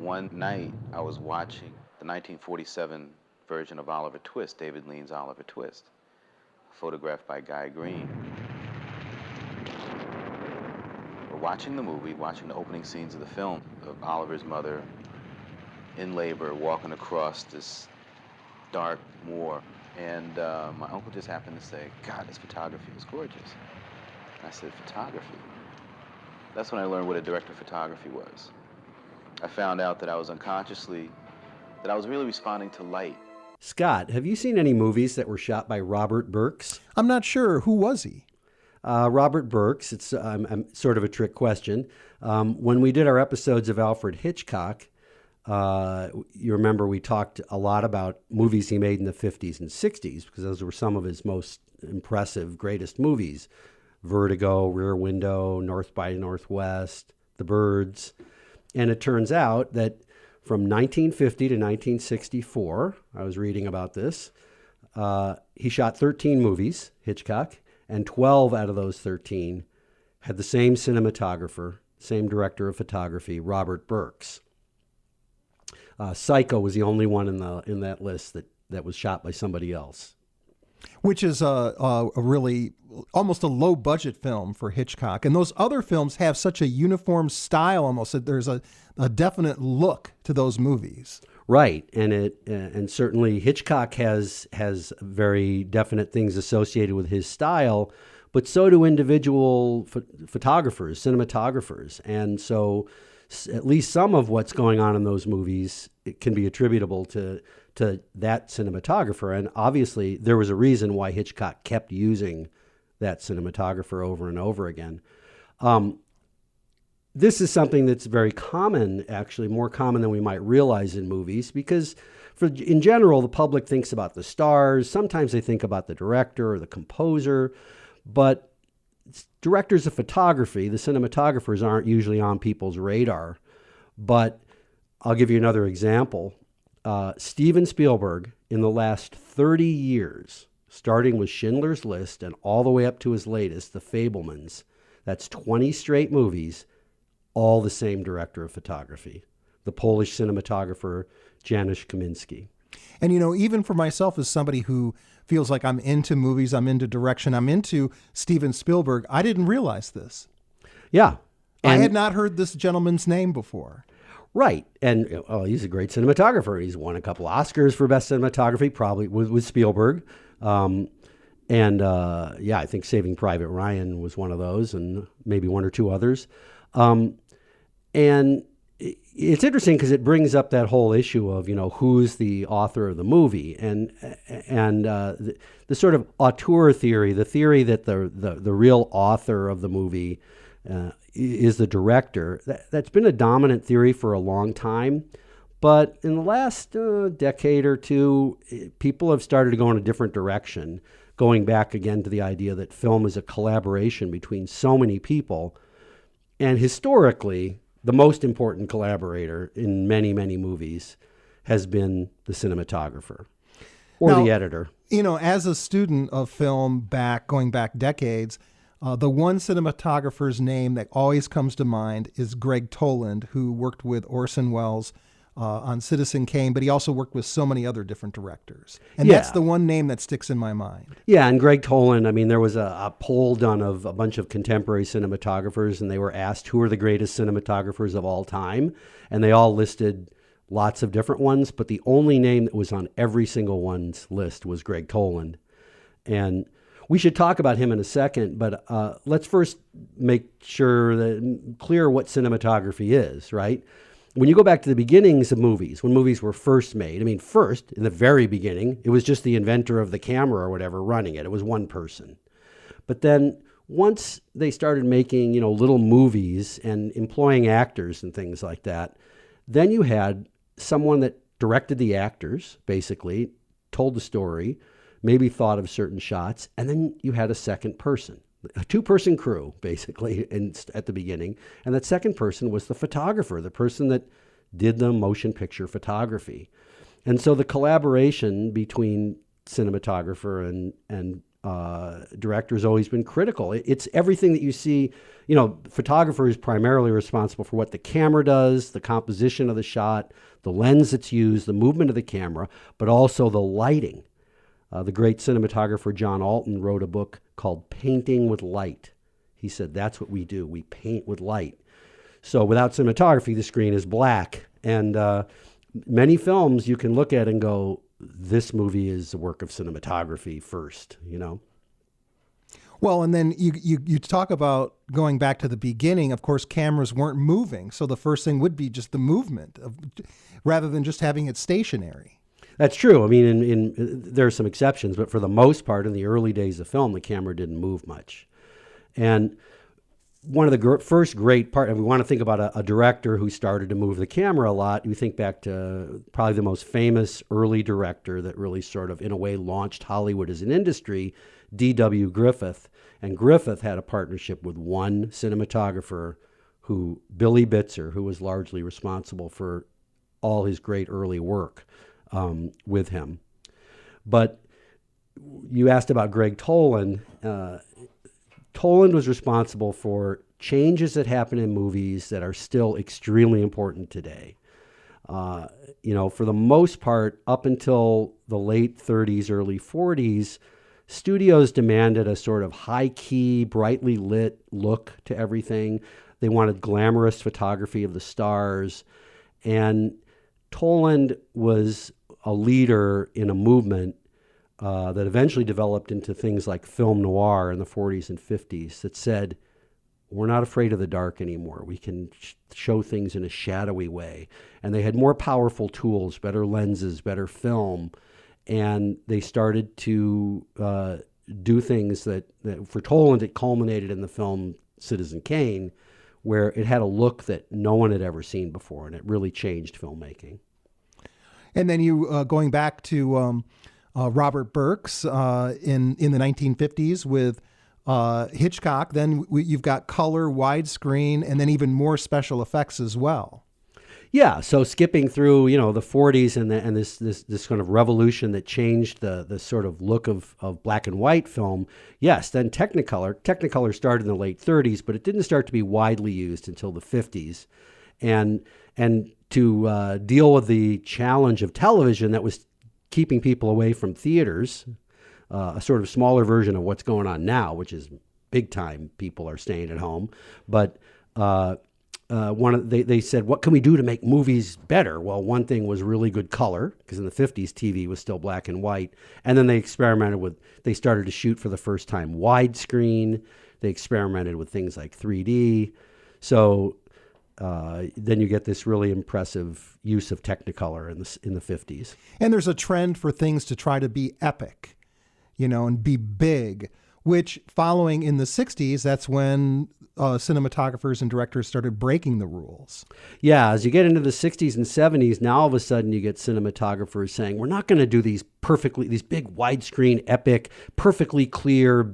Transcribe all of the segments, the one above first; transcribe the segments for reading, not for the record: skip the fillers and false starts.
One night I was watching the 1947 version of Oliver Twist, David Lean's Oliver Twist, photographed by Guy Green. We're watching the movie, watching the opening scenes of the film of Oliver's mother in labor, walking across this dark moor. And my uncle just happened to say, God, this photography is gorgeous. And I said, photography? That's when I learned what a director of photography was. I found out that I was really responding to light. Scott, have you seen any movies that were shot by Robert Burks? I'm not sure. Who was he? Robert Burks, it's sort of a trick question. When we did our episodes of Alfred Hitchcock, you remember we talked a lot about movies he made in the 50s and 60s, because those were some of his most impressive, greatest movies. Vertigo, Rear Window, North by Northwest, The Birds. And it turns out that from 1950 to 1964, I was reading about this, he shot 13 movies, Hitchcock, and 12 out of those 13 had the same cinematographer, same director of photography, Robert Burks. Psycho was the only one in that list that was shot by somebody else. Which is a really almost a low budget film for Hitchcock. And those other films have such a uniform style almost that there's a definite look to those movies. Right. And certainly Hitchcock has very definite things associated with his style, but so do individual photographers, cinematographers. And so at least some of what's going on in those movies, it can be attributable to that cinematographer. And obviously there was a reason why Hitchcock kept using that cinematographer over and over again. This is something that's very common, actually more common than we might realize in movies, because in general, the public thinks about the stars. Sometimes they think about the director or the composer, but directors of photography, the cinematographers, aren't usually on people's radar. But I'll give you another example. Steven Spielberg, in the last 30 years, starting with Schindler's List and all the way up to his latest, The Fabelmans, that's 20 straight movies, all the same director of photography, the Polish cinematographer Janusz Kaminski. And, even for myself as somebody who feels like I'm into movies, I'm into direction, I'm into Steven Spielberg, I didn't realize this. Yeah. I had not heard this gentleman's name before. Right. And he's a great cinematographer. He's won a couple Oscars for best cinematography, probably with Spielberg. I think Saving Private Ryan was one of those, and maybe one or two others. And it's interesting because it brings up that whole issue of, who's the author of the movie, and the sort of auteur theory, the theory that the real author of the movie is the director. That's been a dominant theory for a long time. But in the last decade or two, people have started to go in a different direction, going back again to the idea that film is a collaboration between so many people. And historically, the most important collaborator in many, many movies has been the cinematographer or the editor. As a student of film going back decades, the one cinematographer's name that always comes to mind is Greg Toland, who worked with Orson Welles on Citizen Kane, but he also worked with so many other different directors. And that's the one name that sticks in my mind. Yeah, and Greg Toland, there was a poll done of a bunch of contemporary cinematographers, and they were asked who are the greatest cinematographers of all time, and they all listed lots of different ones, but the only name that was on every single one's list was Greg Toland. And we should talk about him in a second, but let's first make sure that clear what cinematography is, right? When you go back to the beginnings of movies, when movies were first made, first, in the very beginning, it was just the inventor of the camera or whatever running it. It was one person. But then once they started making, little movies and employing actors and things like that, then you had someone that directed the actors, basically, told the story, maybe thought of certain shots, and then you had a second person. A two-person crew, basically, at the beginning. And that second person was the photographer, the person that did the motion picture photography. And so the collaboration between cinematographer and director has always been critical. It's everything that you see. Photographer is primarily responsible for what the camera does, the composition of the shot, the lens that's used, the movement of the camera, but also the lighting. The great cinematographer John Alton wrote a book called Painting with Light. He said, that's what we do. We paint with light. So without cinematography, the screen is black. And many films you can look at and go, this movie is a work of cinematography first, Well, and then you talk about going back to the beginning. Of course, cameras weren't moving. So the first thing would be just the movement rather than just having it stationary. That's true. I mean, there are some exceptions, but for the most part, in the early days of film, the camera didn't move much. And one of the first great part, and we want to think about a director who started to move the camera a lot. You think back to probably the most famous early director that really sort of, in a way, launched Hollywood as an industry, D.W. Griffith. And Griffith had a partnership with one cinematographer, Billy Bitzer, who was largely responsible for all his great early work with him. But you asked about Greg Toland. Toland was responsible for changes that happen in movies that are still extremely important today. For the most part, up until the late 30s, early 40s, studios demanded a sort of high-key, brightly lit look to everything. They wanted glamorous photography of the stars. And Toland was a leader in a movement that eventually developed into things like film noir in the 40s and 50s that said, we're not afraid of the dark anymore. We can show things in a shadowy way. And they had more powerful tools, better lenses, better film. And they started to do things that for Toland, it culminated in the film Citizen Kane, where it had a look that no one had ever seen before. And it really changed filmmaking. And then you going back to Robert Burks in the 1950s with Hitchcock. Then you've got color, widescreen, and then even more special effects as well. Yeah, so skipping through, the 40s and this kind of revolution that changed the sort of look of black and white film. Yes, then Technicolor. Technicolor started in the late 30s, but it didn't start to be widely used until the 50s, and to deal with the challenge of television that was keeping people away from theaters, a sort of smaller version of what's going on now, which is big time people are staying at home. But they said, what can we do to make movies better? Well, one thing was really good color, because in the 50s, TV was still black and white. And then they started to shoot for the first time widescreen. They experimented with things like 3D. So then you get this really impressive use of Technicolor in the 50s. And there's a trend for things to try to be epic, and be big, which following in the 60s, that's when cinematographers and directors started breaking the rules. Yeah, as you get into the 60s and 70s, now all of a sudden you get cinematographers saying, we're not going to do these big widescreen, epic, perfectly clear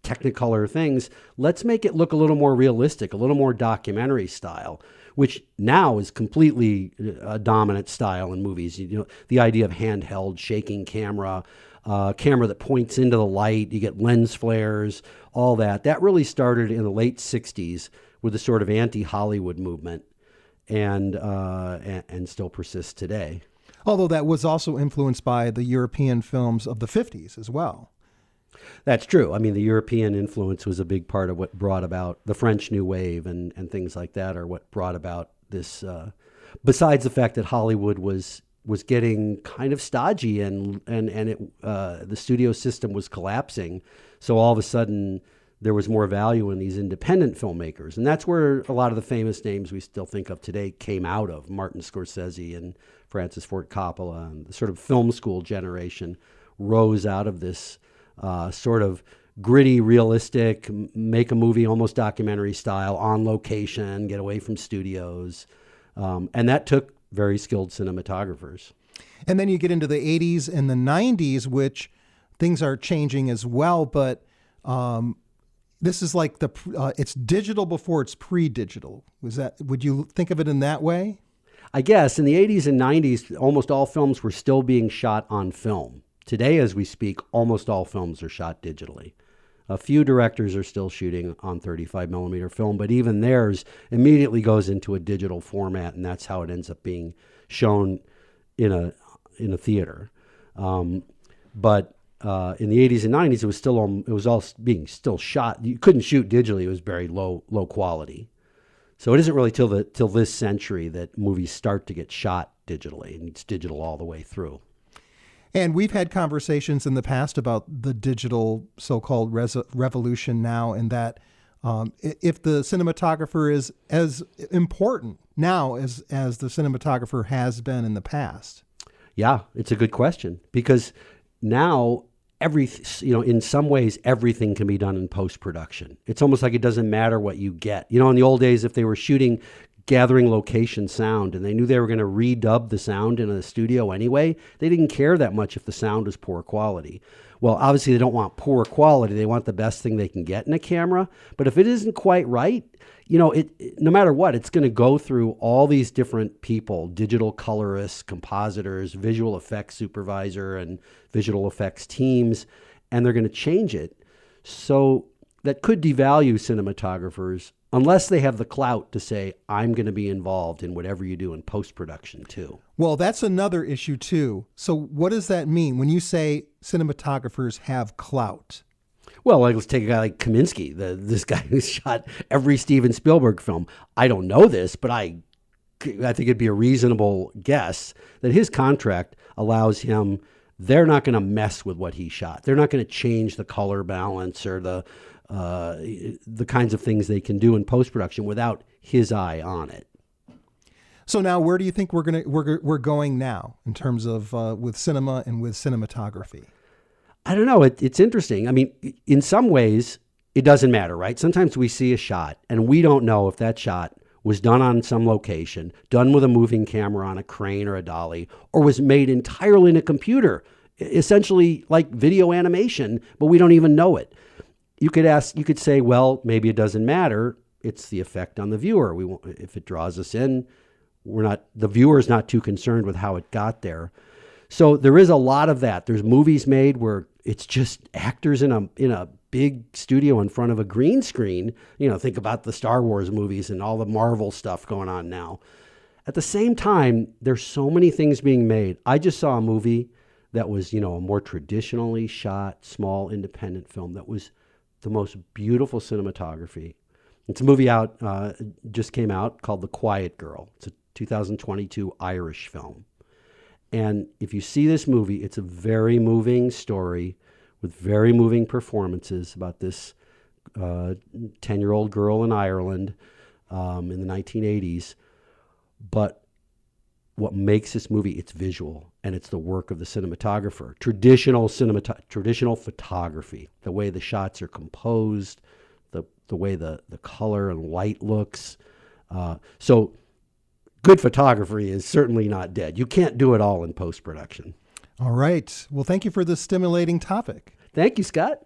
Technicolor things. Let's make it look a little more realistic, a little more documentary style, which now is completely a dominant style in movies. The idea of handheld, shaking camera that points into the light, you get lens flares, all that. That really started in the late 60s with a sort of anti-Hollywood movement and still persists today. Although that was also influenced by the European films of the 50s as well. That's true. I mean, the European influence was a big part of what brought about the French New Wave and things like that, are what brought about this, besides the fact that Hollywood was getting kind of stodgy and the studio system was collapsing. So all of a sudden there was more value in these independent filmmakers. And that's where a lot of the famous names we still think of today came out of. Martin Scorsese and Francis Ford Coppola, and the sort of film school generation rose out of this sort of gritty, realistic, make a movie almost documentary style, on location, get away from studios. And that took very skilled cinematographers. And then you get into the 80s and the 90s, which things are changing as well. But this is like it's digital before it's pre-digital. Would you think of it in that way? I guess in the 80s and 90s, almost all films were still being shot on film. Today, as we speak, almost all films are shot digitally. A few directors are still shooting on 35 millimeter film, but even theirs immediately goes into a digital format, and that's how it ends up being shown in a theater. But in the 80s and 90s, it was all being still shot. You couldn't shoot digitally; it was very low quality. So it isn't really till this century that movies start to get shot digitally, and it's digital all the way through. And we've had conversations in the past about the digital so-called revolution now, and that if the cinematographer is as important now as the cinematographer has been in the past. Yeah, it's a good question, because now in some ways everything can be done in post-production. It's almost like it doesn't matter what you get. In the old days, if they were gathering location sound and they knew they were going to redub the sound in a studio anyway, they didn't care that much if the sound was poor quality. Well, obviously they don't want poor quality. They want the best thing they can get in a camera. But if it isn't quite right, no matter what, it's going to go through all these different people: digital colorists, compositors, visual effects supervisor, and visual effects teams, and they're going to change it. So that could devalue cinematographers unless they have the clout to say, I'm going to be involved in whatever you do in post-production too. Well, that's another issue too. So what does that mean when you say cinematographers have clout? Well, let's take a guy like Kaminsky, this guy who's shot every Steven Spielberg film. I don't know this, but I think it'd be a reasonable guess that his contract allows him, they're not going to mess with what he shot. They're not going to change the color balance or the kinds of things they can do in post-production without his eye on it. So now, where do you think we're going now in terms of with cinema and with cinematography? I don't know. It's interesting. I mean, in some ways, it doesn't matter, right? Sometimes we see a shot and we don't know if that shot was done on some location, done with a moving camera on a crane or a dolly, or was made entirely in a computer, essentially like video animation, but we don't even know it. You could say, well, maybe it doesn't matter. It's the effect on the viewer. If it draws us in, the viewer's not too concerned with how it got there. So there is a lot of that. There's movies made where it's just actors in a big studio in front of a green screen. Think about the Star Wars movies and all the Marvel stuff going on now. At the same time, there's so many things being made. I just saw a movie that was, a more traditionally shot, small, independent film that was the most beautiful cinematography. It's a movie just came out called The Quiet Girl. It's a 2022 Irish film. And if you see this movie, it's a very moving story with very moving performances about this 10-year-old girl in Ireland in the 1980s. But what makes this movie, it's visual, and it's the work of the cinematographer. Traditional photography, the way the shots are composed, the way the color and light looks. So good photography is certainly not dead. You can't do it all in post-production. All right. Well, thank you for this stimulating topic. Thank you, Scott.